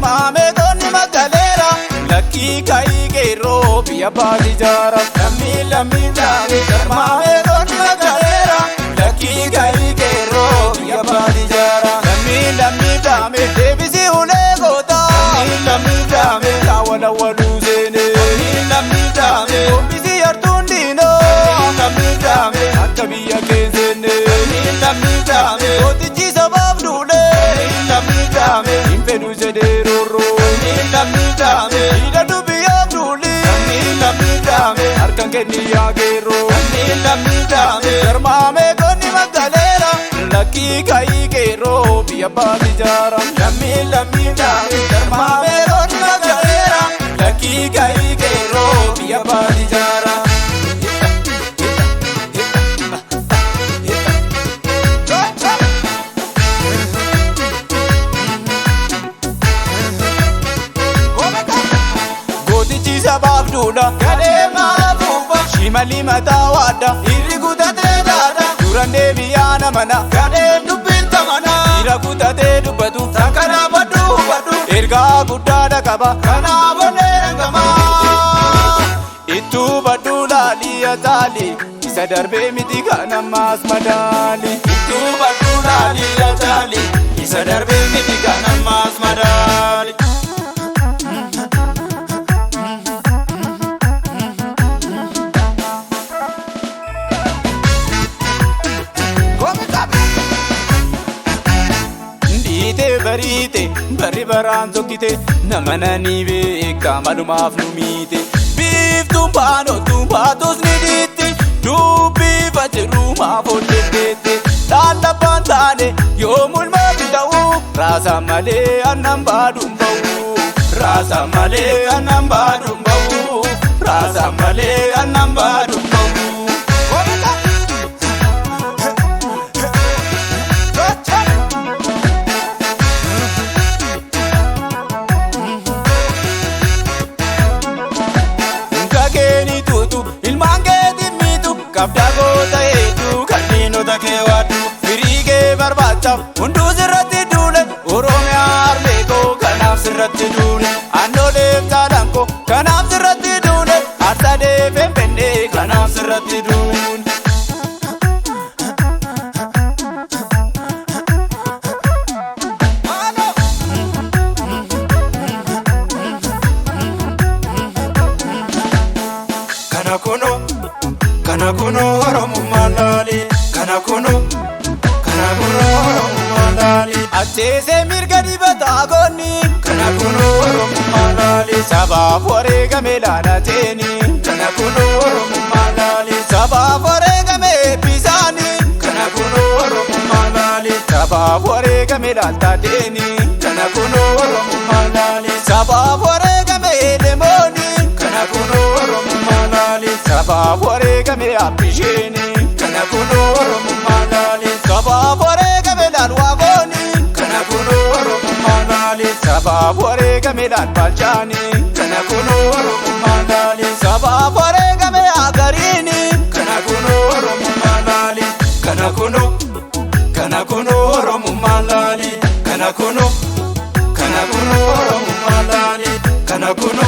garmaame tonni magaleera lakki kai gero biya baadi jara lammi dame garmaame tonni magaleera lakki kai gero biya baadi jara lammi dame debisi ule gota lammi dame lawala waluzene lammi dame bisi yartundino lammi dame akabiya kenzene lammi dame otichi sabab dule lammi dame impedu sederoro lammi dame ida dubiya dule lammi dame arkan keniya gero lammi dame garmame konni magalera lakki kai gero biya baadi jara lammi dame garmame konni magalera lakki kai gero biya baadi jara sabab dula kade maafuba shimali matawada irigutate dada durande biyana mana kade dubinta mana iragutate dubatu sakara badu erga gudada kaba kana bone gama itu badu lali atali isa darbe miti kana mas madali itu badu lali atali isa darbe miti kana mas madali barite bari baran zokite namanani beka malumaf numite bif tumbatos nidite dubi vajru ma fodete dalla pantane yomul mabidau rasa male anambadum bau rasa male anambadum bau rasa male anambadum bau kabda gota edu kanino takewadu firige barbata undu sirratti dule oromia arme ko kanaf sirratti dule andole talanko kanaf sirratti dule artade pempende kanaf sirratti dule kana kuno Oromummaa laali kana kuno Oromummaa laali achese mirga dibata gonni kana kuno Oromummaa laali sabaaf wareegame laala teeni kana kuno Oromummaa laali sabaaf wareegame bisaani kana kuno Oromummaa laali sabaaf wareegame laalta teeni kana kuno Oromummaa laali sabaaf wareegame lemooni kana kuno Oromummaa laali sabaaf wareegame abisheni kana kuno Oromummaa laali sabaaf wareegame laalwaagoni kana kuno Oromummaa laali sabaaf wareegame laalbalchaani kana kuno Oromummaa laali sabaaf wareegame agariini kana kuno Oromummaa laali kana kuno Oromummaa laali kana kuno Oromummaa laali kana kuno